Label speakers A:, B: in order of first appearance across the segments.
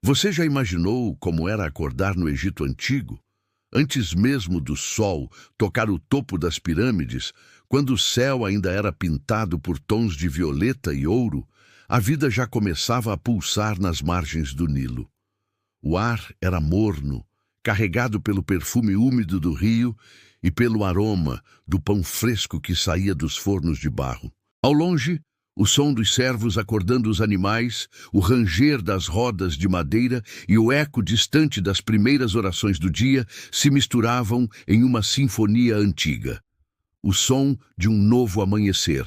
A: Você já imaginou como era acordar no Egito antigo? Antes mesmo do sol tocar o topo das pirâmides, quando o céu ainda era pintado por tons de violeta e ouro, a vida já começava a pulsar nas margens do Nilo. O ar era morno, carregado pelo perfume úmido do rio e pelo aroma do pão fresco que saía dos fornos de barro. Ao longe, o som dos servos acordando os animais, o ranger das rodas de madeira e o eco distante das primeiras orações do dia se misturavam em uma sinfonia antiga. O som de um novo amanhecer.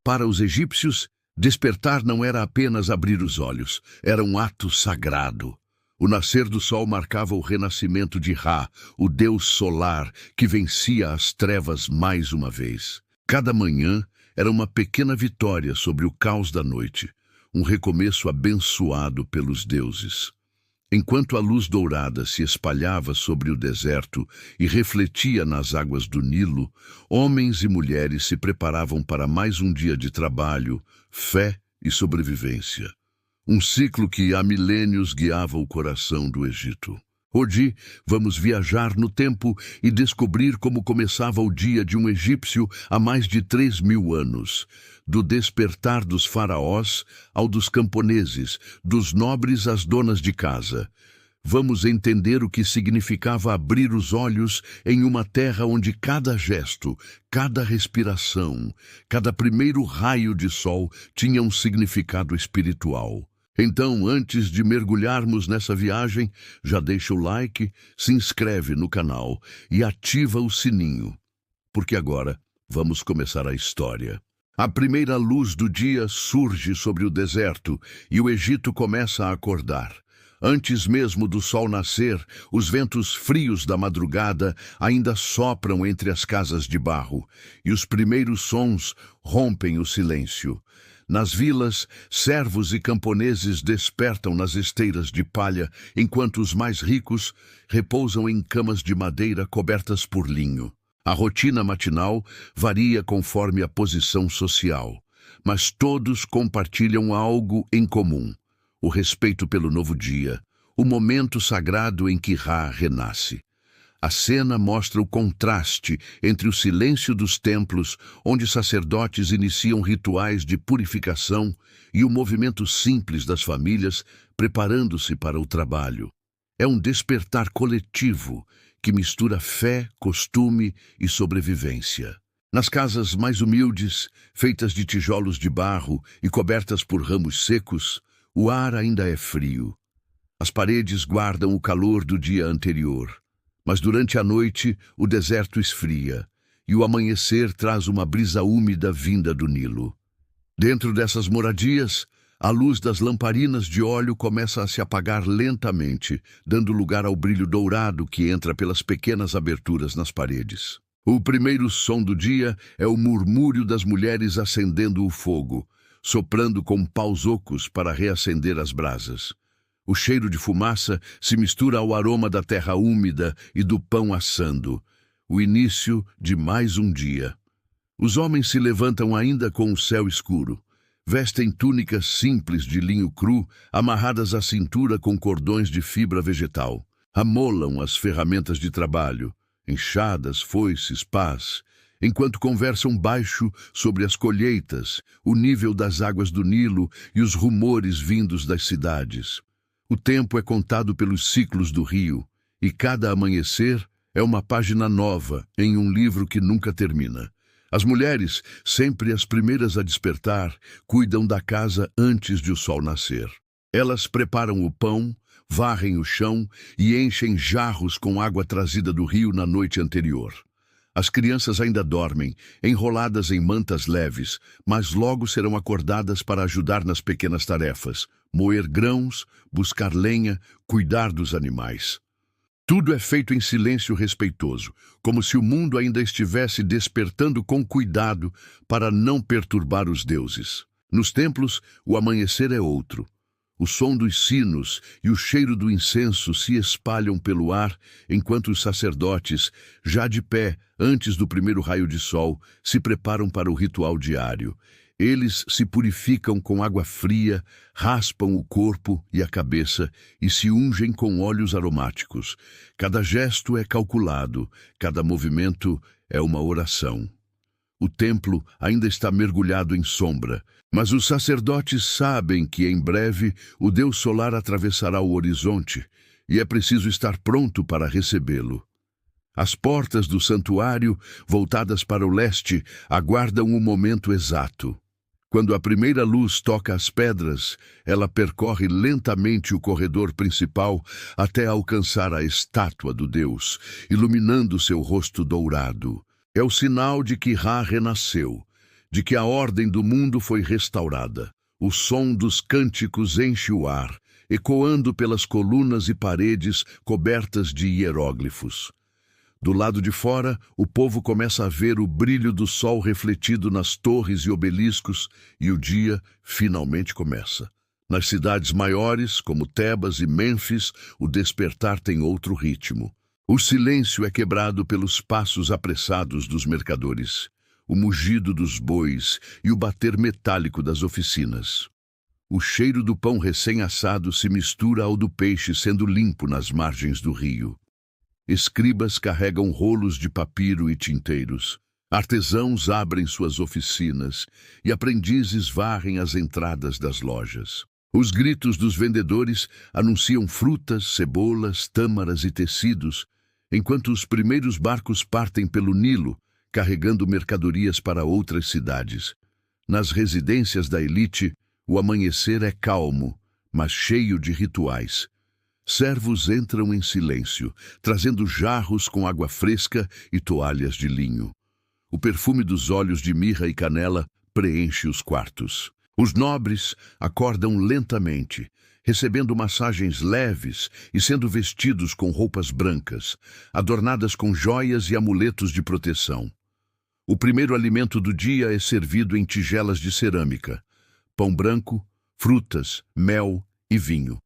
A: Para os egípcios, despertar não era apenas abrir os olhos, era um ato sagrado. O nascer do sol marcava o renascimento de Ra, o deus solar que vencia as trevas mais uma vez. Cada manhã era uma pequena vitória sobre o caos da noite, um recomeço abençoado pelos deuses. Enquanto a luz dourada se espalhava sobre o deserto e refletia nas águas do Nilo, homens e mulheres se preparavam para mais um dia de trabalho, fé e sobrevivência. Um ciclo que há milênios guiava o coração do Egito. Hoje, vamos viajar no tempo e descobrir como começava o dia de um egípcio há mais de 3.000 anos. Do despertar dos faraós ao dos camponeses, dos nobres às donas de casa. Vamos entender o que significava abrir os olhos em uma terra onde cada gesto, cada respiração, cada primeiro raio de sol tinha um significado espiritual. Então, antes de mergulharmos nessa viagem, já deixa o like, se inscreve no canal e ativa o sininho, porque agora vamos começar a história. A primeira luz do dia surge sobre o deserto e o Egito começa a acordar. Antes mesmo do sol nascer, os ventos frios da madrugada ainda sopram entre as casas de barro e os primeiros sons rompem o silêncio. Nas vilas, servos e camponeses despertam nas esteiras de palha, enquanto os mais ricos repousam em camas de madeira cobertas por linho. A rotina matinal varia conforme a posição social, mas todos compartilham algo em comum: o respeito pelo novo dia, o momento sagrado em que Ra renasce. A cena mostra o contraste entre o silêncio dos templos, onde sacerdotes iniciam rituais de purificação, e o movimento simples das famílias preparando-se para o trabalho. É um despertar coletivo que mistura fé, costume e sobrevivência. Nas casas mais humildes, feitas de tijolos de barro e cobertas por ramos secos, o ar ainda é frio. As paredes guardam o calor do dia anterior. Mas durante a noite, o deserto esfria, e o amanhecer traz uma brisa úmida vinda do Nilo. Dentro dessas moradias, a luz das lamparinas de óleo começa a se apagar lentamente, dando lugar ao brilho dourado que entra pelas pequenas aberturas nas paredes. O primeiro som do dia é o murmúrio das mulheres acendendo o fogo, soprando com paus ocos para reacender as brasas. O cheiro de fumaça se mistura ao aroma da terra úmida e do pão assando. O início de mais um dia. Os homens se levantam ainda com o céu escuro. Vestem túnicas simples de linho cru, amarradas à cintura com cordões de fibra vegetal. Amolam as ferramentas de trabalho, enxadas, foices, pás, enquanto conversam baixo sobre as colheitas, o nível das águas do Nilo e os rumores vindos das cidades. O tempo é contado pelos ciclos do rio, e cada amanhecer é uma página nova em um livro que nunca termina. As mulheres, sempre as primeiras a despertar, cuidam da casa antes de o sol nascer. Elas preparam o pão, varrem o chão e enchem jarros com água trazida do rio na noite anterior. As crianças ainda dormem, enroladas em mantas leves, mas logo serão acordadas para ajudar nas pequenas tarefas: moer grãos, buscar lenha, cuidar dos animais. Tudo é feito em silêncio respeitoso, como se o mundo ainda estivesse despertando com cuidado para não perturbar os deuses. Nos templos, o amanhecer é outro. O som dos sinos e o cheiro do incenso se espalham pelo ar, enquanto os sacerdotes, já de pé, antes do primeiro raio de sol, se preparam para o ritual diário. Eles se purificam com água fria, raspam o corpo e a cabeça e se ungem com óleos aromáticos. Cada gesto é calculado, cada movimento é uma oração. O templo ainda está mergulhado em sombra, mas os sacerdotes sabem que em breve o Deus solar atravessará o horizonte e é preciso estar pronto para recebê-lo. As portas do santuário, voltadas para o leste, aguardam o momento exato. Quando a primeira luz toca as pedras, ela percorre lentamente o corredor principal até alcançar a estátua do Deus, iluminando seu rosto dourado. É o sinal de que Ra renasceu, de que a ordem do mundo foi restaurada. O som dos cânticos enche o ar, ecoando pelas colunas e paredes cobertas de hieróglifos. Do lado de fora, o povo começa a ver o brilho do sol refletido nas torres e obeliscos, e o dia finalmente começa. Nas cidades maiores, como Tebas e Mênfis, o despertar tem outro ritmo. O silêncio é quebrado pelos passos apressados dos mercadores, o mugido dos bois e o bater metálico das oficinas. O cheiro do pão recém-assado se mistura ao do peixe sendo limpo nas margens do rio. Escribas carregam rolos de papiro e tinteiros. Artesãos abrem suas oficinas e aprendizes varrem as entradas das lojas. Os gritos dos vendedores anunciam frutas, cebolas, tâmaras e tecidos, enquanto os primeiros barcos partem pelo Nilo, carregando mercadorias para outras cidades. Nas residências da elite, o amanhecer é calmo, mas cheio de rituais. Servos entram em silêncio, trazendo jarros com água fresca e toalhas de linho. O perfume dos óleos de mirra e canela preenche os quartos. Os nobres acordam lentamente, recebendo massagens leves e sendo vestidos com roupas brancas, adornadas com joias e amuletos de proteção. O primeiro alimento do dia é servido em tigelas de cerâmica: pão branco, frutas, mel e vinho.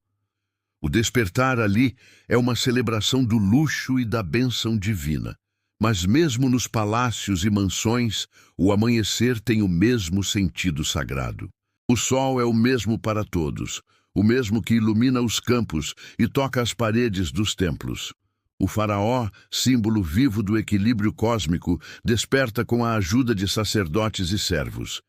A: O despertar ali é uma celebração do luxo e da bênção divina. Mas mesmo nos palácios e mansões, o amanhecer tem o mesmo sentido sagrado. O sol é o mesmo para todos, o mesmo que ilumina os campos e toca as paredes dos templos. O faraó, símbolo vivo do equilíbrio cósmico, desperta com a ajuda de sacerdotes e servos.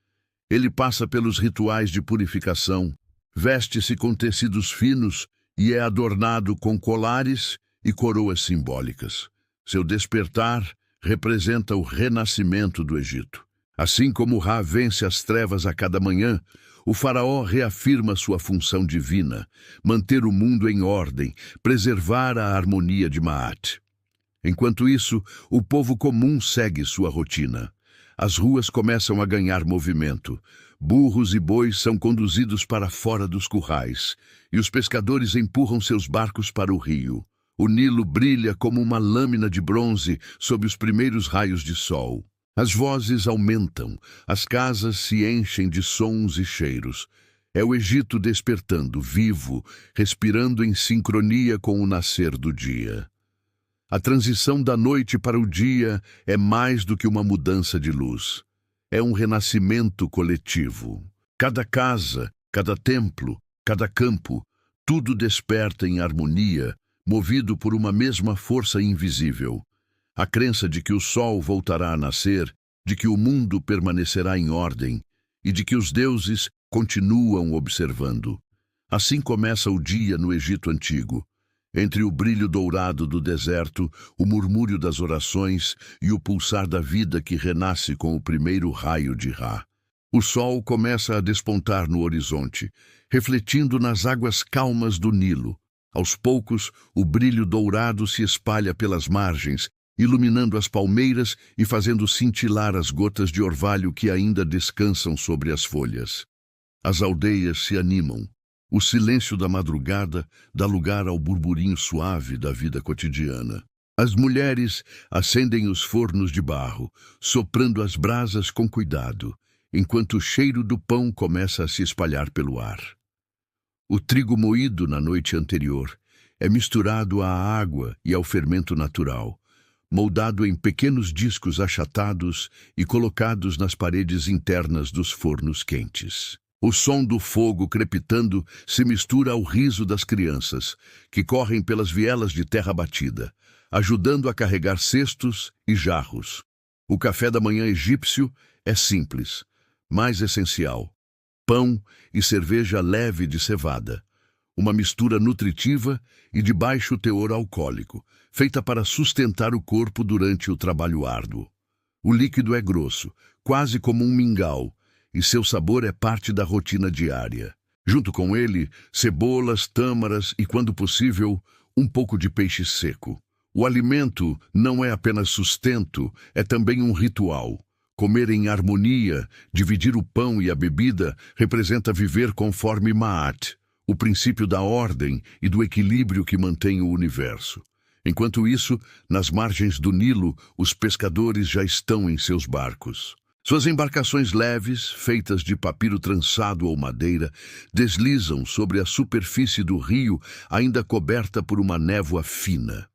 A: Ele passa pelos rituais de purificação, veste-se com tecidos finos e é adornado com colares e coroas simbólicas. Seu despertar representa o renascimento do Egito. Assim como Ra vence as trevas a cada manhã, o faraó reafirma sua função divina, manter o mundo em ordem, preservar a harmonia de Maat. Enquanto isso, o povo comum segue sua rotina. As ruas começam a ganhar movimento. Burros e bois são conduzidos para fora dos currais, e os pescadores empurram seus barcos para o rio. O Nilo brilha como uma lâmina de bronze sob os primeiros raios de sol. As vozes aumentam, as casas se enchem de sons e cheiros. É o Egito despertando, vivo, respirando em sincronia com o nascer do dia. A transição da noite para o dia é mais do que uma mudança de luz. É um renascimento coletivo. Cada casa, cada templo, cada campo, tudo desperta em harmonia, movido por uma mesma força invisível. A crença de que o sol voltará a nascer, de que o mundo permanecerá em ordem e de que os deuses continuam observando. Assim começa o dia no Egito Antigo. Entre o brilho dourado do deserto, o murmúrio das orações e o pulsar da vida que renasce com o primeiro raio de Ra. O sol começa a despontar no horizonte, refletindo nas águas calmas do Nilo. Aos poucos, o brilho dourado se espalha pelas margens, iluminando as palmeiras e fazendo cintilar as gotas de orvalho que ainda descansam sobre as folhas. As aldeias se animam. O silêncio da madrugada dá lugar ao burburinho suave da vida cotidiana. As mulheres acendem os fornos de barro, soprando as brasas com cuidado, enquanto o cheiro do pão começa a se espalhar pelo ar. O trigo moído na noite anterior é misturado à água e ao fermento natural, moldado em pequenos discos achatados e colocados nas paredes internas dos fornos quentes. O som do fogo crepitando se mistura ao riso das crianças, que correm pelas vielas de terra batida, ajudando a carregar cestos e jarros. O café da manhã egípcio é simples, mas essencial. Pão e cerveja leve de cevada, uma mistura nutritiva e de baixo teor alcoólico, feita para sustentar o corpo durante o trabalho árduo. O líquido é grosso, quase como um mingau, e seu sabor é parte da rotina diária. Junto com ele, cebolas, tâmaras e, quando possível, um pouco de peixe seco. O alimento não é apenas sustento, é também um ritual. Comer em harmonia, dividir o pão e a bebida, representa viver conforme Ma'at, o princípio da ordem e do equilíbrio que mantém o universo. Enquanto isso, nas margens do Nilo, os pescadores já estão em seus barcos. Suas embarcações leves, feitas de papiro trançado ou madeira, deslizam sobre a superfície do rio, ainda coberta por uma névoa fina.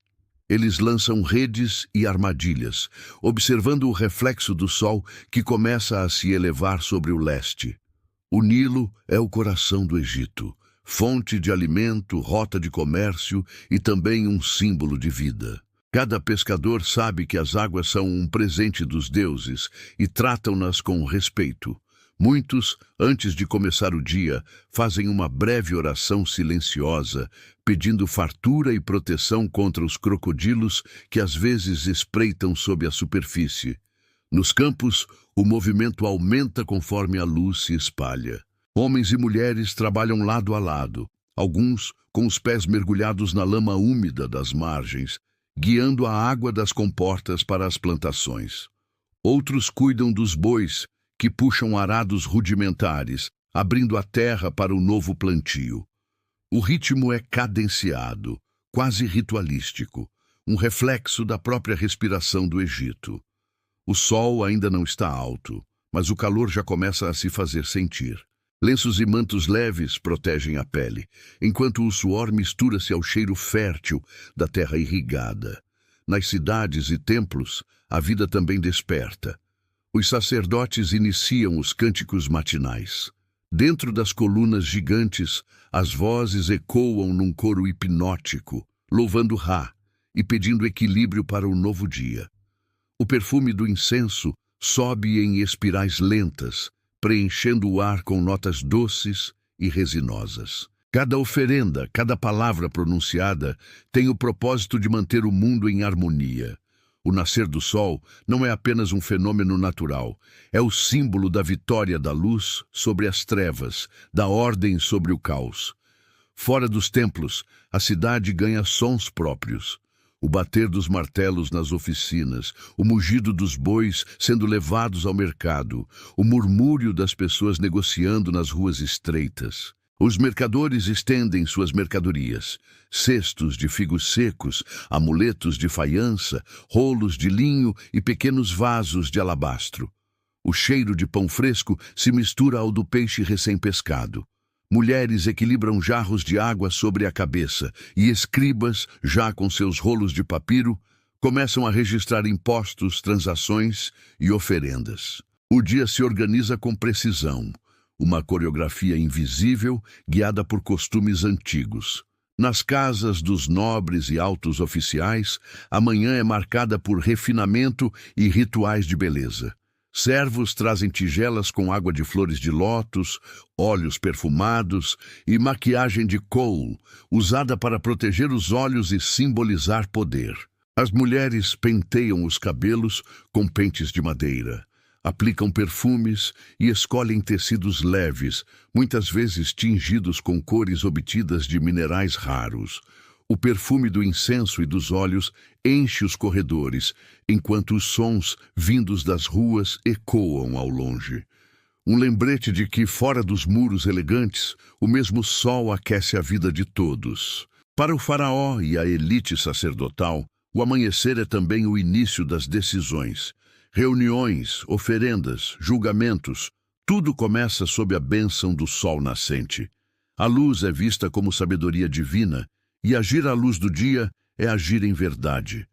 A: Eles lançam redes e armadilhas, observando o reflexo do sol que começa a se elevar sobre o leste. O Nilo é o coração do Egito, fonte de alimento, rota de comércio e também um símbolo de vida. Cada pescador sabe que as águas são um presente dos deuses e tratam-nas com respeito. Muitos, antes de começar o dia, fazem uma breve oração silenciosa, pedindo fartura e proteção contra os crocodilos que às vezes espreitam sob a superfície. Nos campos, o movimento aumenta conforme a luz se espalha. Homens e mulheres trabalham lado a lado, alguns com os pés mergulhados na lama úmida das margens, guiando a água das comportas para as plantações. Outros cuidam dos bois, que puxam arados rudimentares, abrindo a terra para o novo plantio. O ritmo é cadenciado, quase ritualístico, um reflexo da própria respiração do Egito. O sol ainda não está alto, mas o calor já começa a se fazer sentir. Lenços e mantos leves protegem a pele, enquanto o suor mistura-se ao cheiro fértil da terra irrigada. Nas cidades e templos, a vida também desperta. Os sacerdotes iniciam os cânticos matinais. Dentro das colunas gigantes, as vozes ecoam num coro hipnótico, louvando Ra e pedindo equilíbrio para o novo dia. O perfume do incenso sobe em espirais lentas, preenchendo o ar com notas doces e resinosas. Cada oferenda, cada palavra pronunciada tem o propósito de manter o mundo em harmonia. O nascer do sol não é apenas um fenômeno natural, é o símbolo da vitória da luz sobre as trevas, da ordem sobre o caos. Fora dos templos, a cidade ganha sons próprios. O bater dos martelos nas oficinas, o mugido dos bois sendo levados ao mercado, o murmúrio das pessoas negociando nas ruas estreitas. Os mercadores estendem suas mercadorias, cestos de figos secos, amuletos de faiança, rolos de linho e pequenos vasos de alabastro. O cheiro de pão fresco se mistura ao do peixe recém-pescado. Mulheres equilibram jarros de água sobre a cabeça e escribas, já com seus rolos de papiro, começam a registrar impostos, transações e oferendas. O dia se organiza com precisão, uma coreografia invisível guiada por costumes antigos. Nas casas dos nobres e altos oficiais, a manhã é marcada por refinamento e rituais de beleza. Servos trazem tigelas com água de flores de lótus, óleos perfumados e maquiagem de kohl, usada para proteger os olhos e simbolizar poder. As mulheres penteiam os cabelos com pentes de madeira, aplicam perfumes e escolhem tecidos leves, muitas vezes tingidos com cores obtidas de minerais raros. O perfume do incenso e dos óleos enche os corredores, enquanto os sons vindos das ruas ecoam ao longe. Um lembrete de que, fora dos muros elegantes, o mesmo sol aquece a vida de todos. Para o faraó e a elite sacerdotal, o amanhecer é também o início das decisões. Reuniões, oferendas, julgamentos, tudo começa sob a bênção do sol nascente. A luz é vista como sabedoria divina, e agir à luz do dia é agir em verdade.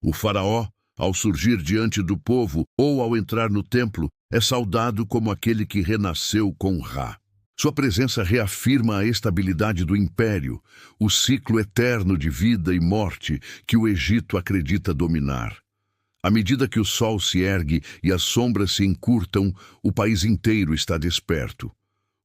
A: O faraó, ao surgir diante do povo ou ao entrar no templo, é saudado como aquele que renasceu com Ra. Sua presença reafirma a estabilidade do império, o ciclo eterno de vida e morte que o Egito acredita dominar. À medida que o sol se ergue e as sombras se encurtam, o país inteiro está desperto.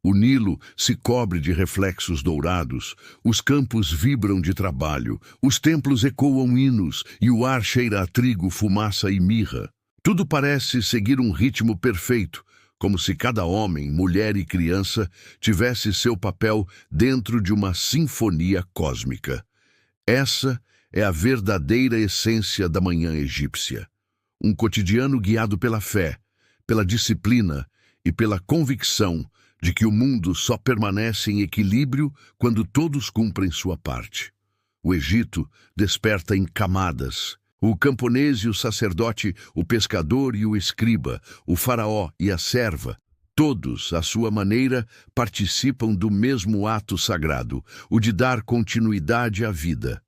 A: O Nilo se cobre de reflexos dourados, os campos vibram de trabalho, os templos ecoam hinos e o ar cheira a trigo, fumaça e mirra. Tudo parece seguir um ritmo perfeito, como se cada homem, mulher e criança tivesse seu papel dentro de uma sinfonia cósmica. Essa é a verdadeira essência da manhã egípcia. Um cotidiano guiado pela fé, pela disciplina e pela convicção de que o mundo só permanece em equilíbrio quando todos cumprem sua parte. O Egito desperta em camadas. O camponês e o sacerdote, o pescador e o escriba, o faraó e a serva, todos, à sua maneira, participam do mesmo ato sagrado, o de dar continuidade à vida.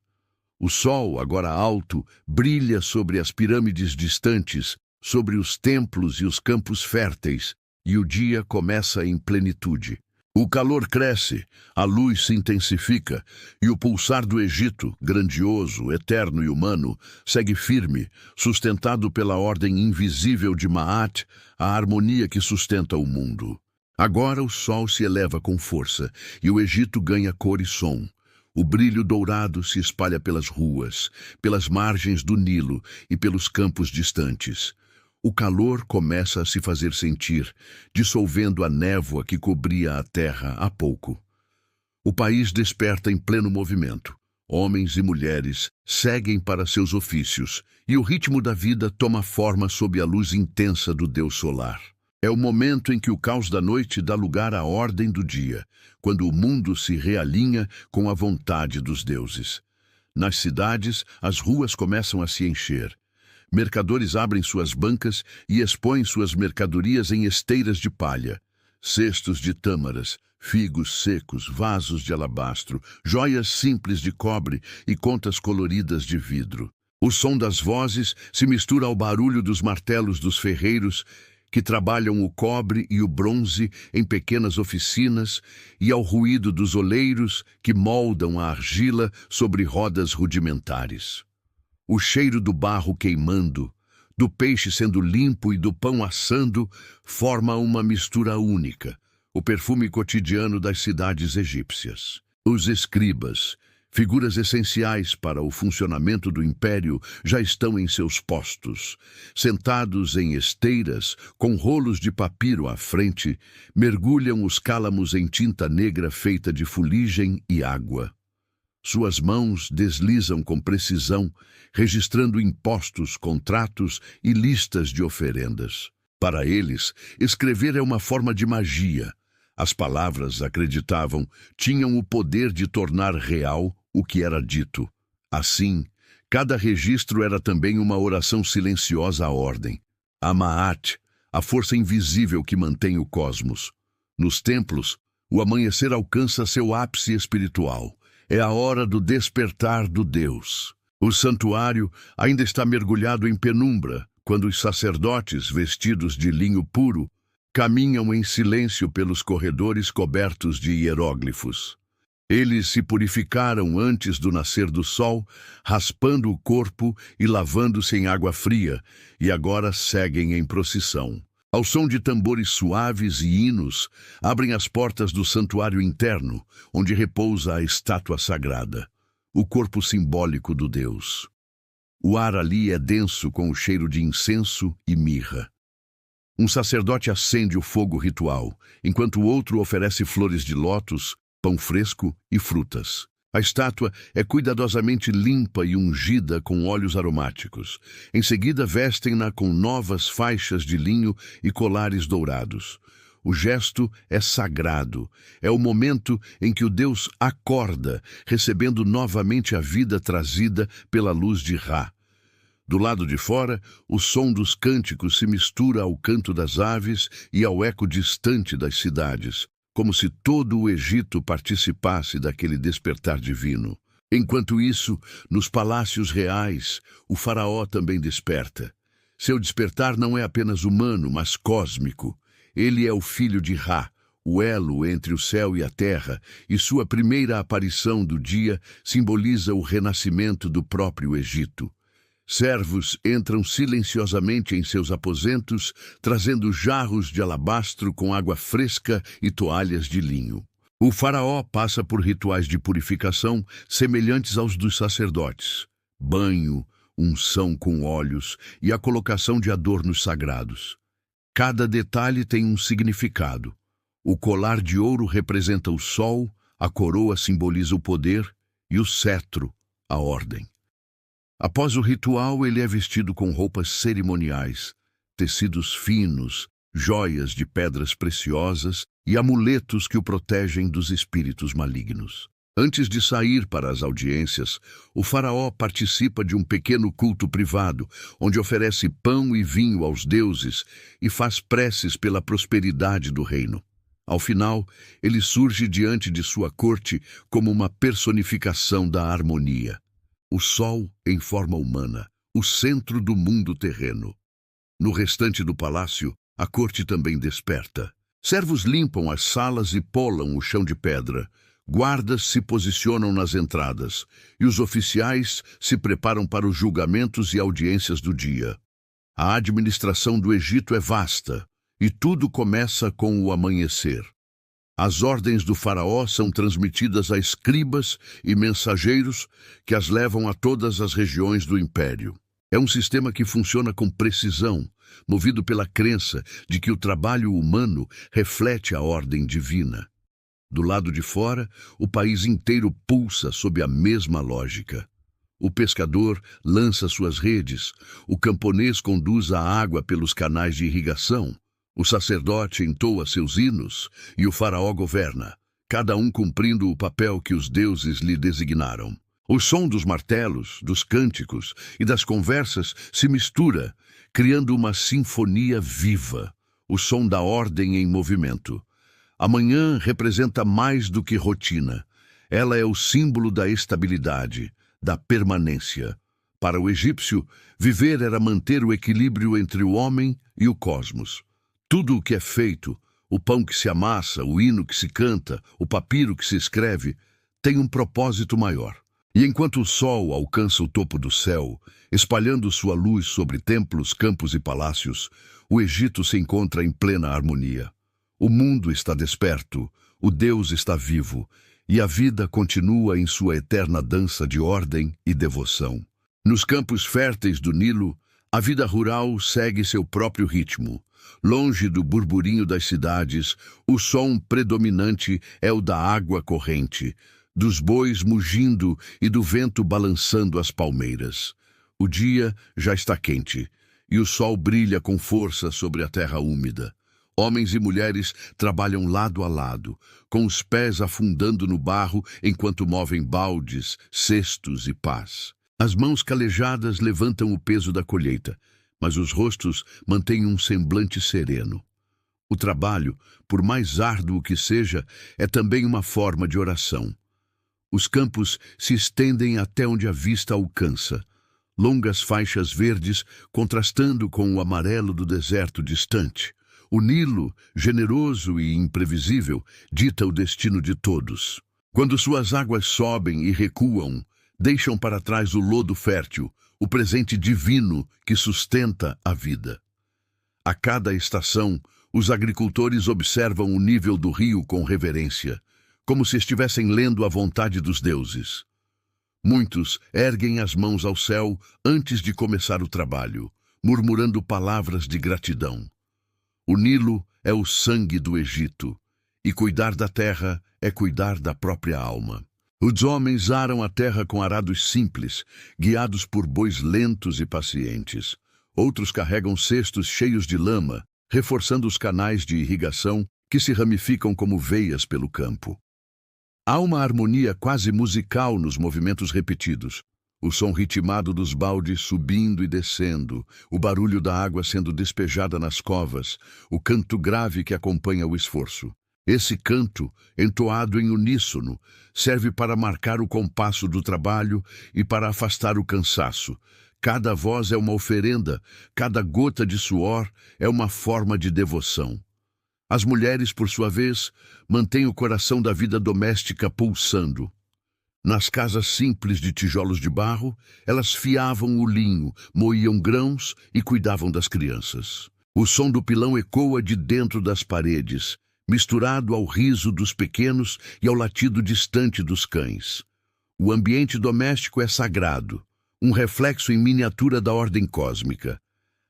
A: O sol, agora alto, brilha sobre as pirâmides distantes, sobre os templos e os campos férteis, e o dia começa em plenitude. O calor cresce, a luz se intensifica, e o pulsar do Egito, grandioso, eterno e humano, segue firme, sustentado pela ordem invisível de Maat, a harmonia que sustenta o mundo. Agora o sol se eleva com força, e o Egito ganha cor e som. O brilho dourado se espalha pelas ruas, pelas margens do Nilo e pelos campos distantes. O calor começa a se fazer sentir, dissolvendo a névoa que cobria a terra há pouco. O país desperta em pleno movimento. Homens e mulheres seguem para seus ofícios, e o ritmo da vida toma forma sob a luz intensa do Deus solar. É o momento em que o caos da noite dá lugar à ordem do dia, quando o mundo se realinha com a vontade dos deuses. Nas cidades, as ruas começam a se encher. Mercadores abrem suas bancas e expõem suas mercadorias em esteiras de palha. Cestos de tâmaras, figos secos, vasos de alabastro, joias simples de cobre e contas coloridas de vidro. O som das vozes se mistura ao barulho dos martelos dos ferreiros que trabalham o cobre e o bronze em pequenas oficinas e ao ruído dos oleiros que moldam a argila sobre rodas rudimentares. O cheiro do barro queimando, do peixe sendo limpo e do pão assando forma uma mistura única, o perfume cotidiano das cidades egípcias. Os escribas, figuras essenciais para o funcionamento do império, já estão em seus postos. Sentados em esteiras, com rolos de papiro à frente, mergulham os cálamos em tinta negra feita de fuligem e água. Suas mãos deslizam com precisão, registrando impostos, contratos e listas de oferendas. Para eles, escrever é uma forma de magia. As palavras, acreditavam, tinham o poder de tornar real o que era dito. Assim, cada registro era também uma oração silenciosa à ordem. A Maat, a força invisível que mantém o cosmos. Nos templos, o amanhecer alcança seu ápice espiritual. É a hora do despertar do Deus. O santuário ainda está mergulhado em penumbra, quando os sacerdotes, vestidos de linho puro, caminham em silêncio pelos corredores cobertos de hieróglifos. Eles se purificaram antes do nascer do sol, raspando o corpo e lavando-se em água fria, e agora seguem em procissão. Ao som de tambores suaves e hinos, abrem as portas do santuário interno, onde repousa a estátua sagrada, o corpo simbólico do Deus. O ar ali é denso com o cheiro de incenso e mirra. Um sacerdote acende o fogo ritual, enquanto o outro oferece flores de lótus, pão fresco e frutas. A estátua é cuidadosamente limpa e ungida com óleos aromáticos. Em seguida, vestem-na com novas faixas de linho e colares dourados. O gesto é sagrado. É o momento em que o Deus acorda, recebendo novamente a vida trazida pela luz de Ra. Do lado de fora, o som dos cânticos se mistura ao canto das aves e ao eco distante das cidades, como se todo o Egito participasse daquele despertar divino. Enquanto isso, nos palácios reais, o faraó também desperta. Seu despertar não é apenas humano, mas cósmico. Ele é o filho de Ra, o elo entre o céu e a terra, e sua primeira aparição do dia simboliza o renascimento do próprio Egito. Servos entram silenciosamente em seus aposentos, trazendo jarros de alabastro com água fresca e toalhas de linho. O faraó passa por rituais de purificação semelhantes aos dos sacerdotes: banho, unção com óleos e a colocação de adornos sagrados. Cada detalhe tem um significado. O colar de ouro representa o sol, a coroa simboliza o poder e o cetro, a ordem. Após o ritual, ele é vestido com roupas cerimoniais, tecidos finos, joias de pedras preciosas e amuletos que o protegem dos espíritos malignos. Antes de sair para as audiências, o faraó participa de um pequeno culto privado, onde oferece pão e vinho aos deuses e faz preces pela prosperidade do reino. Ao final, ele surge diante de sua corte como uma personificação da harmonia. O sol em forma humana, o centro do mundo terreno. No restante do palácio, a corte também desperta. Servos limpam as salas e polam o chão de pedra. Guardas se posicionam nas entradas, e os oficiais se preparam para os julgamentos e audiências do dia. A administração do Egito é vasta, e tudo começa com o amanhecer. As ordens do faraó são transmitidas a escribas e mensageiros que as levam a todas as regiões do império. É um sistema que funciona com precisão, movido pela crença de que o trabalho humano reflete a ordem divina. Do lado de fora, o país inteiro pulsa sob a mesma lógica. O pescador lança suas redes, o camponês conduz a água pelos canais de irrigação, o sacerdote entoa seus hinos e o faraó governa, cada um cumprindo o papel que os deuses lhe designaram. O som dos martelos, dos cânticos e das conversas se mistura, criando uma sinfonia viva, o som da ordem em movimento. A manhã representa mais do que rotina. Ela é o símbolo da estabilidade, da permanência. Para o egípcio, viver era manter o equilíbrio entre o homem e o cosmos. Tudo o que é feito, o pão que se amassa, o hino que se canta, o papiro que se escreve, tem um propósito maior. E enquanto o sol alcança o topo do céu, espalhando sua luz sobre templos, campos e palácios, o Egito se encontra em plena harmonia. O mundo está desperto, o Deus está vivo, e a vida continua em sua eterna dança de ordem e devoção. Nos campos férteis do Nilo, a vida rural segue seu próprio ritmo. Longe do burburinho das cidades, o som predominante é o da água corrente, dos bois mugindo e do vento balançando as palmeiras. O dia já está quente, e o sol brilha com força sobre a terra úmida. Homens e mulheres trabalham lado a lado, com os pés afundando no barro enquanto movem baldes, cestos e pás. As mãos calejadas levantam o peso da colheita, mas os rostos mantêm um semblante sereno. O trabalho, por mais árduo que seja, é também uma forma de oração. Os campos se estendem até onde a vista alcança, longas faixas verdes contrastando com o amarelo do deserto distante. O Nilo, generoso e imprevisível, dita o destino de todos. Quando suas águas sobem e recuam, deixam para trás o lodo fértil, o presente divino que sustenta a vida. A cada estação, os agricultores observam o nível do rio com reverência, como se estivessem lendo a vontade dos deuses. Muitos erguem as mãos ao céu antes de começar o trabalho, murmurando palavras de gratidão. O Nilo é o sangue do Egito, e cuidar da terra é cuidar da própria alma. Os homens aram a terra com arados simples, guiados por bois lentos e pacientes. Outros carregam cestos cheios de lama, reforçando os canais de irrigação que se ramificam como veias pelo campo. Há uma harmonia quase musical nos movimentos repetidos. O som ritmado dos baldes subindo e descendo, o barulho da água sendo despejada nas covas, o canto grave que acompanha o esforço. Esse canto, entoado em uníssono, serve para marcar o compasso do trabalho e para afastar o cansaço. Cada voz é uma oferenda, cada gota de suor é uma forma de devoção. As mulheres, por sua vez, mantêm o coração da vida doméstica pulsando. Nas casas simples de tijolos de barro, elas fiavam o linho, moíam grãos e cuidavam das crianças. O som do pilão ecoa de dentro das paredes, misturado ao riso dos pequenos e ao latido distante dos cães. O ambiente doméstico é sagrado, um reflexo em miniatura da ordem cósmica.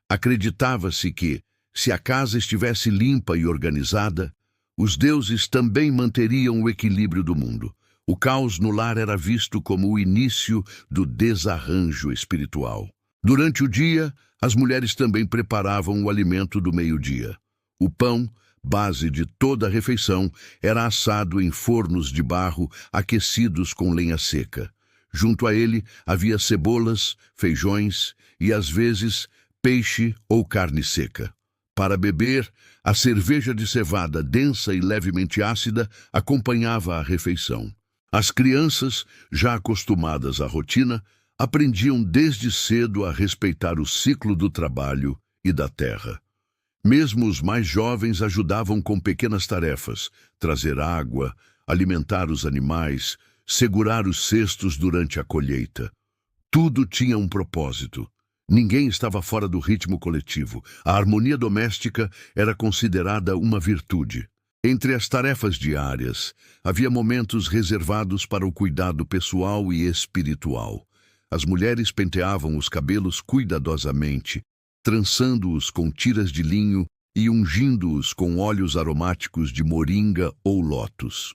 A: Acreditava-se que, se a casa estivesse limpa e organizada, os deuses também manteriam o equilíbrio do mundo. O caos no lar era visto como o início do desarranjo espiritual. Durante o dia, as mulheres também preparavam o alimento do meio-dia. O pão, base de toda a refeição, era assado em fornos de barro aquecidos com lenha seca. Junto a ele havia cebolas, feijões e, às vezes, peixe ou carne seca. Para beber, a cerveja de cevada densa e levemente ácida acompanhava a refeição. As crianças, já acostumadas à rotina, aprendiam desde cedo a respeitar o ciclo do trabalho e da terra. Mesmo os mais jovens ajudavam com pequenas tarefas, trazer água, alimentar os animais, segurar os cestos durante a colheita. Tudo tinha um propósito. Ninguém estava fora do ritmo coletivo. A harmonia doméstica era considerada uma virtude. Entre as tarefas diárias, havia momentos reservados para o cuidado pessoal e espiritual. As mulheres penteavam os cabelos cuidadosamente, trançando-os com tiras de linho e ungindo-os com óleos aromáticos de moringa ou lótus.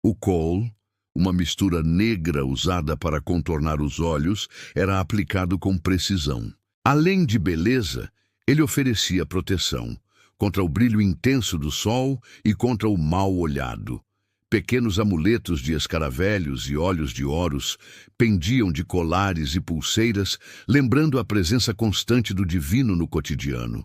A: O kohl, uma mistura negra usada para contornar os olhos, era aplicado com precisão. Além de beleza, ele oferecia proteção contra o brilho intenso do sol e contra o mal olhado. Pequenos amuletos de escaravelhos e olhos de ouros pendiam de colares e pulseiras, lembrando a presença constante do divino no cotidiano.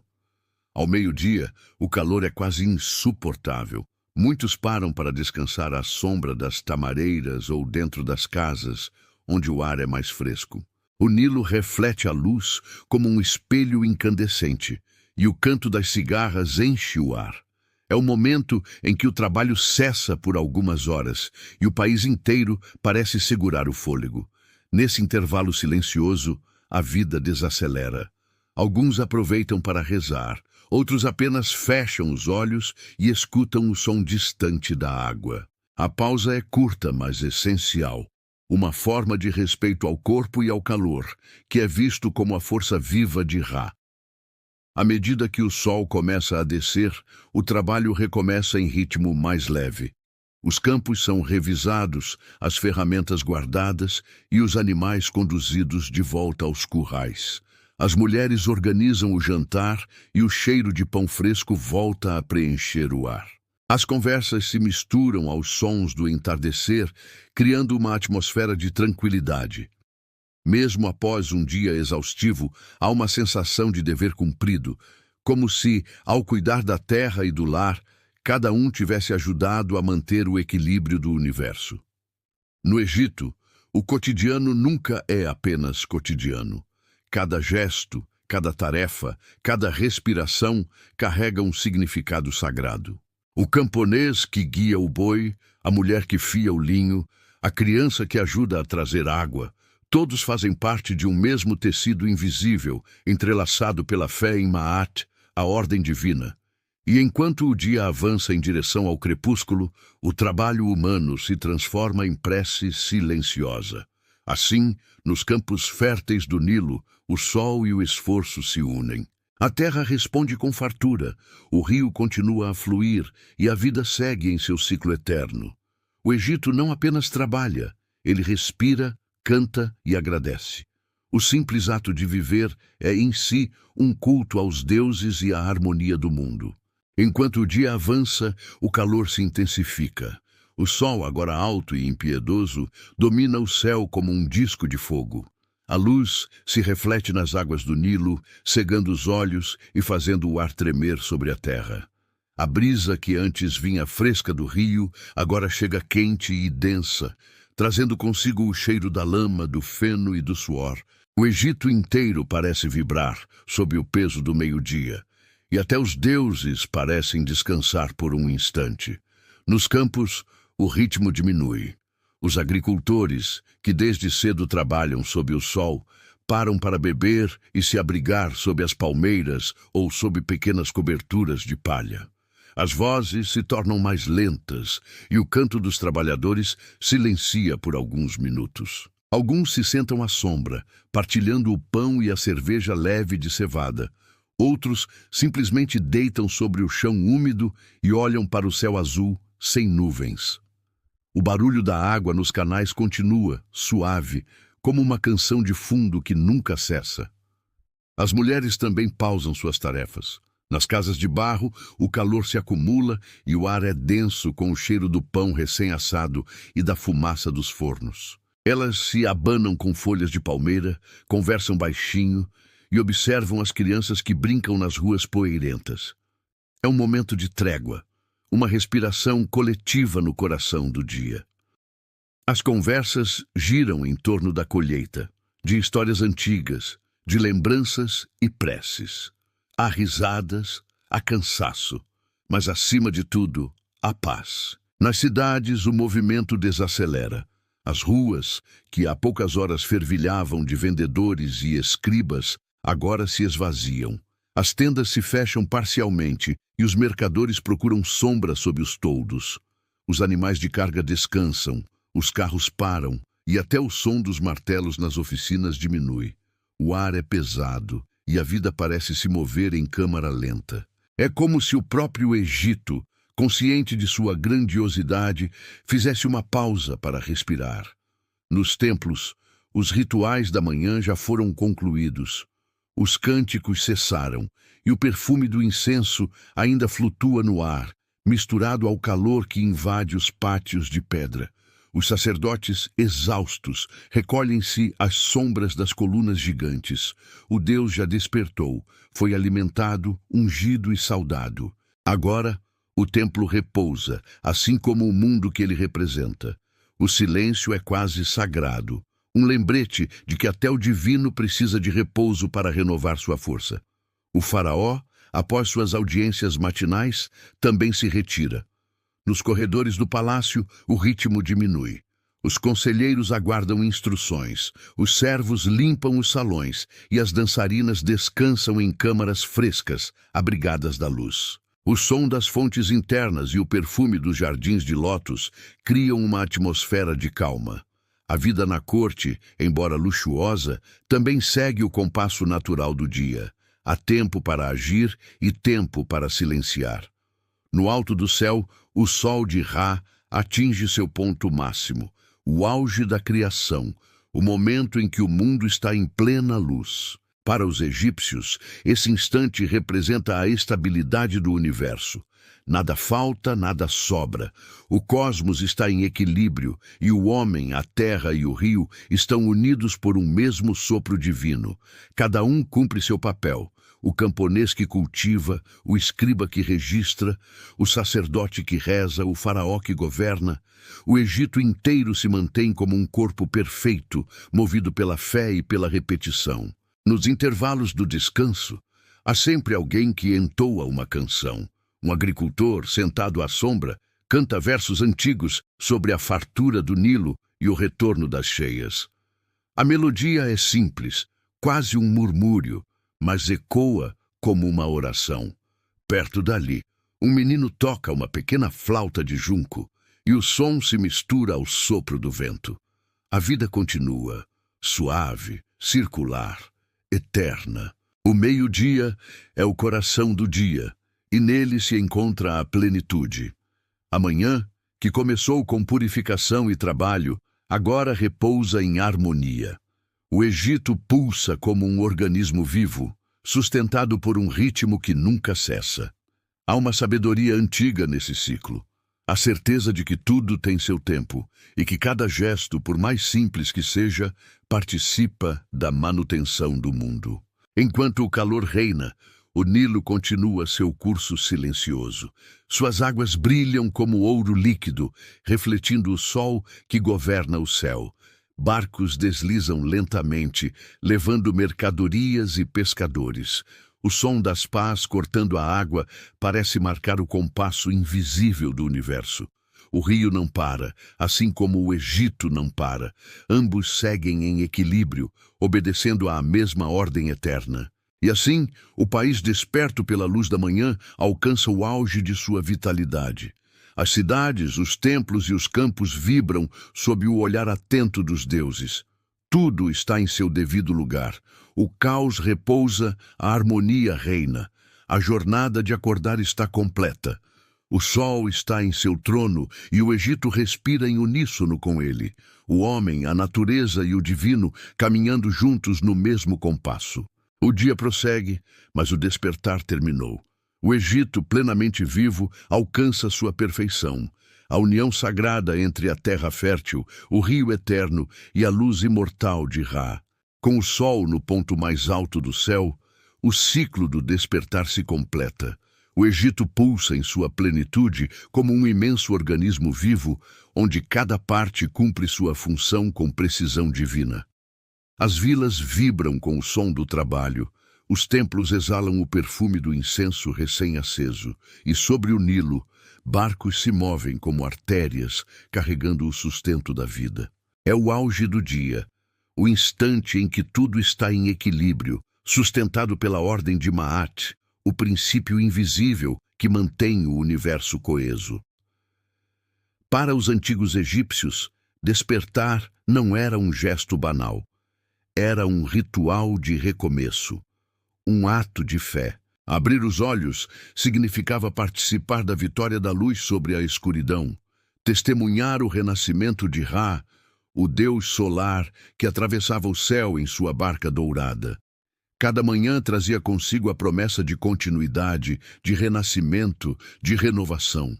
A: Ao meio-dia, o calor é quase insuportável. Muitos param para descansar à sombra das tamareiras ou dentro das casas, onde o ar é mais fresco. O Nilo reflete a luz como um espelho incandescente, e o canto das cigarras enche o ar. É o momento em que o trabalho cessa por algumas horas e o país inteiro parece segurar o fôlego. Nesse intervalo silencioso, a vida desacelera. Alguns aproveitam para rezar, outros apenas fecham os olhos e escutam o som distante da água. A pausa é curta, mas essencial. Uma forma de respeito ao corpo e ao calor, que é visto como a força viva de Ra. À medida que o sol começa a descer, o trabalho recomeça em ritmo mais leve. Os campos são revisados, as ferramentas guardadas e os animais conduzidos de volta aos currais. As mulheres organizam o jantar e o cheiro de pão fresco volta a preencher o ar. As conversas se misturam aos sons do entardecer, criando uma atmosfera de tranquilidade. Mesmo após um dia exaustivo, há uma sensação de dever cumprido, como se, ao cuidar da terra e do lar, cada um tivesse ajudado a manter o equilíbrio do universo. No Egito, o cotidiano nunca é apenas cotidiano. Cada gesto, cada tarefa, cada respiração carrega um significado sagrado. O camponês que guia o boi, a mulher que fia o linho, a criança que ajuda a trazer água, todos fazem parte de um mesmo tecido invisível, entrelaçado pela fé em Maat, a ordem divina. E enquanto o dia avança em direção ao crepúsculo, o trabalho humano se transforma em prece silenciosa. Assim, nos campos férteis do Nilo, o sol e o esforço se unem. A terra responde com fartura, o rio continua a fluir e a vida segue em seu ciclo eterno. O Egito não apenas trabalha, ele respira, canta e agradece. O simples ato de viver é em si um culto aos deuses e à harmonia do mundo. Enquanto o dia avança, o calor se intensifica. O sol, agora alto e impiedoso, domina o céu como um disco de fogo. A luz se reflete nas águas do Nilo, cegando os olhos e fazendo o ar tremer sobre a terra. A brisa que antes vinha fresca do rio, agora chega quente e densa, trazendo consigo o cheiro da lama, do feno e do suor. O Egito inteiro parece vibrar sob o peso do meio-dia, e até os deuses parecem descansar por um instante. Nos campos, o ritmo diminui. Os agricultores, que desde cedo trabalham sob o sol, param para beber e se abrigar sob as palmeiras ou sob pequenas coberturas de palha. As vozes se tornam mais lentas e o canto dos trabalhadores silencia por alguns minutos. Alguns se sentam à sombra, partilhando o pão e a cerveja leve de cevada. Outros simplesmente deitam sobre o chão úmido e olham para o céu azul, sem nuvens. O barulho da água nos canais continua, suave, como uma canção de fundo que nunca cessa. As mulheres também pausam suas tarefas. Nas casas de barro, o calor se acumula e o ar é denso com o cheiro do pão recém-assado e da fumaça dos fornos. Elas se abanam com folhas de palmeira, conversam baixinho e observam as crianças que brincam nas ruas poeirentas. É um momento de trégua, uma respiração coletiva no coração do dia. As conversas giram em torno da colheita, de histórias antigas, de lembranças e preces. Há risadas, há cansaço, mas acima de tudo, há paz. Nas cidades, o movimento desacelera. As ruas, que há poucas horas fervilhavam de vendedores e escribas, agora se esvaziam. As tendas se fecham parcialmente e os mercadores procuram sombra sob os toldos. Os animais de carga descansam, os carros param e até o som dos martelos nas oficinas diminui. O ar é pesado e a vida parece se mover em câmara lenta. É como se o próprio Egito, consciente de sua grandiosidade, fizesse uma pausa para respirar. Nos templos, os rituais da manhã já foram concluídos. Os cânticos cessaram e o perfume do incenso ainda flutua no ar, misturado ao calor que invade os pátios de pedra. Os sacerdotes, exaustos, recolhem-se às sombras das colunas gigantes. O Deus já despertou, foi alimentado, ungido e saudado. Agora, o templo repousa, assim como o mundo que ele representa. O silêncio é quase sagrado, um lembrete de que até o divino precisa de repouso para renovar sua força. O faraó, após suas audiências matinais, também se retira. Nos corredores do palácio, o ritmo diminui. Os conselheiros aguardam instruções, os servos limpam os salões e as dançarinas descansam em câmaras frescas, abrigadas da luz. O som das fontes internas e o perfume dos jardins de lótus criam uma atmosfera de calma. A vida na corte, embora luxuosa, também segue o compasso natural do dia. Há tempo para agir e tempo para silenciar. No alto do céu, o sol de Ra atinge seu ponto máximo, o auge da criação, o momento em que o mundo está em plena luz. Para os egípcios, esse instante representa a estabilidade do universo. Nada falta, nada sobra. O cosmos está em equilíbrio e o homem, a terra e o rio estão unidos por um mesmo sopro divino. Cada um cumpre seu papel. O camponês que cultiva, o escriba que registra, o sacerdote que reza, o faraó que governa. O Egito inteiro se mantém como um corpo perfeito, movido pela fé e pela repetição. Nos intervalos do descanso, há sempre alguém que entoa uma canção. Um agricultor, sentado à sombra, canta versos antigos sobre a fartura do Nilo e o retorno das cheias. A melodia é simples, quase um murmúrio, mas ecoa como uma oração. Perto dali, um menino toca uma pequena flauta de junco e o som se mistura ao sopro do vento. A vida continua, suave, circular, eterna. O meio-dia é o coração do dia e nele se encontra a plenitude. A manhã, que começou com purificação e trabalho, agora repousa em harmonia. O Egito pulsa como um organismo vivo, sustentado por um ritmo que nunca cessa. Há uma sabedoria antiga nesse ciclo, a certeza de que tudo tem seu tempo e que cada gesto, por mais simples que seja, participa da manutenção do mundo. Enquanto o calor reina, O Nilo continua seu curso silencioso. Suas águas brilham como ouro líquido, refletindo o sol que governa o céu. Barcos deslizam lentamente, levando mercadorias e pescadores. O som das pás cortando a água parece marcar o compasso invisível do universo. O rio não para, assim como o Egito não para. Ambos seguem em equilíbrio, obedecendo à mesma ordem eterna. E assim, o país desperto pela luz da manhã alcança o auge de sua vitalidade. As cidades, os templos e os campos vibram sob o olhar atento dos deuses. Tudo está em seu devido lugar. O caos repousa, a harmonia reina. A jornada de acordar está completa. O sol está em seu trono e o Egito respira em uníssono com ele. O homem, a natureza e o divino caminhando juntos no mesmo compasso. O dia prossegue, mas o despertar terminou. O Egito, plenamente vivo, alcança sua perfeição. A união sagrada entre a terra fértil, o rio eterno e a luz imortal de Ra. Com o sol no ponto mais alto do céu, o ciclo do despertar se completa. O Egito pulsa em sua plenitude como um imenso organismo vivo, onde cada parte cumpre sua função com precisão divina. As vilas vibram com o som do trabalho, os templos exalam o perfume do incenso recém-aceso, e sobre o Nilo, barcos se movem como artérias, carregando o sustento da vida. É o auge do dia, o instante em que tudo está em equilíbrio, sustentado pela ordem de Maat, o princípio invisível que mantém o universo coeso. Para os antigos egípcios, despertar não era um gesto banal. Era um ritual de recomeço, um ato de fé. Abrir os olhos significava participar da vitória da luz sobre a escuridão, testemunhar o renascimento de Ra, o deus solar que atravessava o céu em sua barca dourada. Cada manhã trazia consigo a promessa de continuidade, de renascimento, de renovação.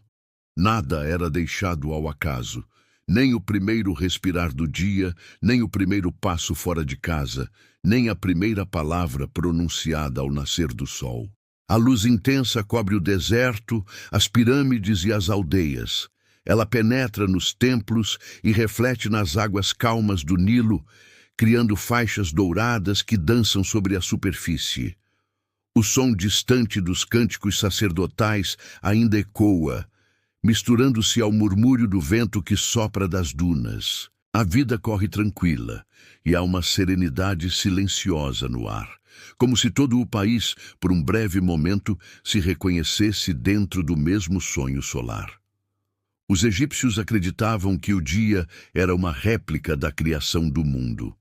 A: Nada era deixado ao acaso. Nem o primeiro respirar do dia, nem o primeiro passo fora de casa, nem a primeira palavra pronunciada ao nascer do sol. A luz intensa cobre o deserto, as pirâmides e as aldeias. Ela penetra nos templos e reflete nas águas calmas do Nilo, criando faixas douradas que dançam sobre a superfície. O som distante dos cânticos sacerdotais ainda ecoa, misturando-se ao murmúrio do vento que sopra das dunas. A vida corre tranquila e há uma serenidade silenciosa no ar, como se todo o país, por um breve momento, se reconhecesse dentro do mesmo sonho solar. Os egípcios acreditavam que o dia era uma réplica da criação do mundo.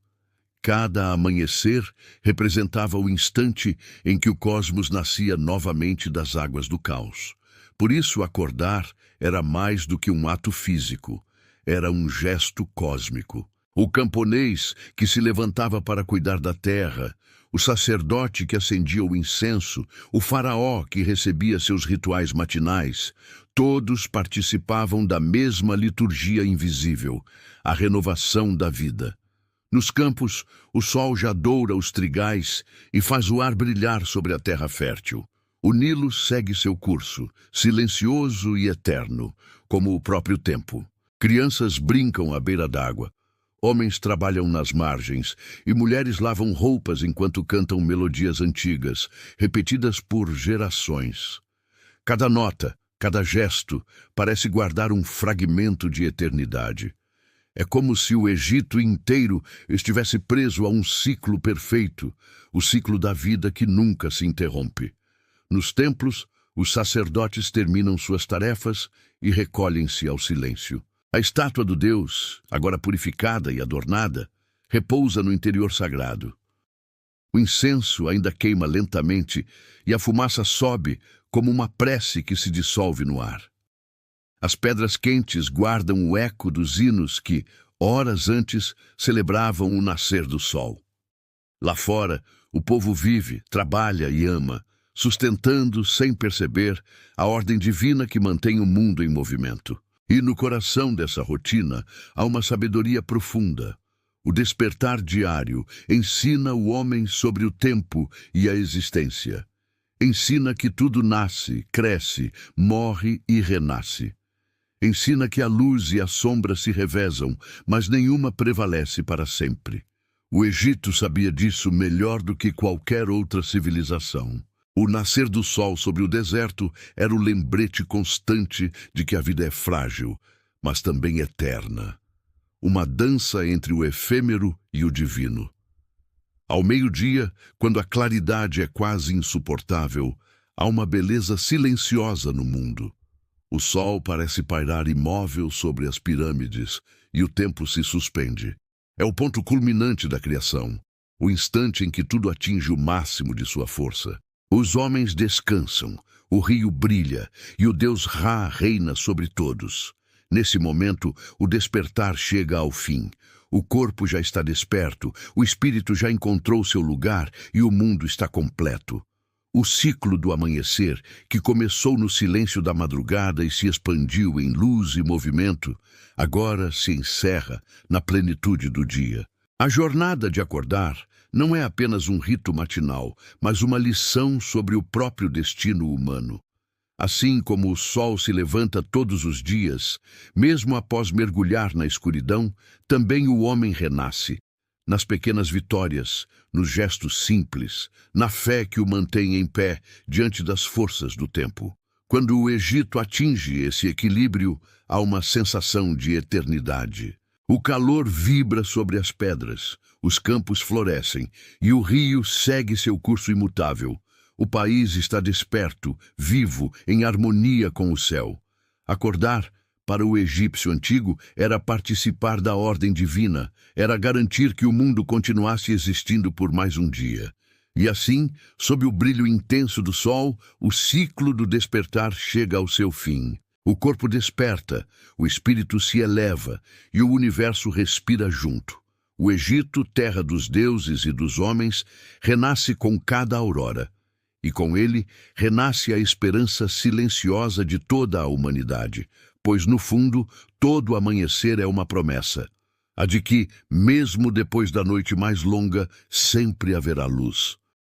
A: Cada amanhecer representava o instante em que o cosmos nascia novamente das águas do caos. Por isso, acordar era mais do que um ato físico, era um gesto cósmico. O camponês que se levantava para cuidar da terra, o sacerdote que acendia o incenso, o faraó que recebia seus rituais matinais, todos participavam da mesma liturgia invisível, a renovação da vida. Nos campos, o sol já doura os trigais e faz o ar brilhar sobre a terra fértil. O Nilo segue seu curso, silencioso e eterno, como o próprio tempo. Crianças brincam à beira d'água, homens trabalham nas margens e mulheres lavam roupas enquanto cantam melodias antigas, repetidas por gerações. Cada nota, cada gesto, parece guardar um fragmento de eternidade. É como se o Egito inteiro estivesse preso a um ciclo perfeito, o ciclo da vida que nunca se interrompe. Nos templos, os sacerdotes terminam suas tarefas e recolhem-se ao silêncio. A estátua do Deus, agora purificada e adornada, repousa no interior sagrado. O incenso ainda queima lentamente e a fumaça sobe como uma prece que se dissolve no ar. As pedras quentes guardam o eco dos hinos que, horas antes, celebravam o nascer do sol. Lá fora, o povo vive, trabalha e ama, sustentando, sem perceber, a ordem divina que mantém o mundo em movimento. E no coração dessa rotina há uma sabedoria profunda. O despertar diário ensina o homem sobre o tempo e a existência. Ensina que tudo nasce, cresce, morre e renasce. Ensina que a luz e a sombra se revezam, mas nenhuma prevalece para sempre. O Egito sabia disso melhor do que qualquer outra civilização. O nascer do sol sobre o deserto era o lembrete constante de que a vida é frágil, mas também eterna. Uma dança entre o efêmero e o divino. Ao meio-dia, quando a claridade é quase insuportável, há uma beleza silenciosa no mundo. O sol parece pairar imóvel sobre as pirâmides e o tempo se suspende. É o ponto culminante da criação, o instante em que tudo atinge o máximo de sua força. Os homens descansam, o rio brilha e o deus Ra reina sobre todos. Nesse momento, o despertar chega ao fim. O corpo já está desperto, o espírito já encontrou seu lugar e o mundo está completo. O ciclo do amanhecer, que começou no silêncio da madrugada e se expandiu em luz e movimento, agora se encerra na plenitude do dia. A jornada de acordar não é apenas um rito matinal, mas uma lição sobre o próprio destino humano. Assim como o sol se levanta todos os dias, mesmo após mergulhar na escuridão, também o homem renasce. Nas pequenas vitórias, nos gestos simples, na fé que o mantém em pé diante das forças do tempo. Quando o Egito atinge esse equilíbrio, há uma sensação de eternidade. O calor vibra sobre as pedras, os campos florescem e o rio segue seu curso imutável. O país está desperto, vivo, em harmonia com o céu. Acordar, para o egípcio antigo, era participar da ordem divina, era garantir que o mundo continuasse existindo por mais um dia. E assim, sob o brilho intenso do sol, o ciclo do despertar chega ao seu fim. O corpo desperta, o espírito se eleva e o universo respira junto. O Egito, terra dos deuses e dos homens, renasce com cada aurora. E com ele, renasce a esperança silenciosa de toda a humanidade, pois, no fundo, todo amanhecer é uma promessa, a de que, mesmo depois da noite mais longa, sempre haverá luz.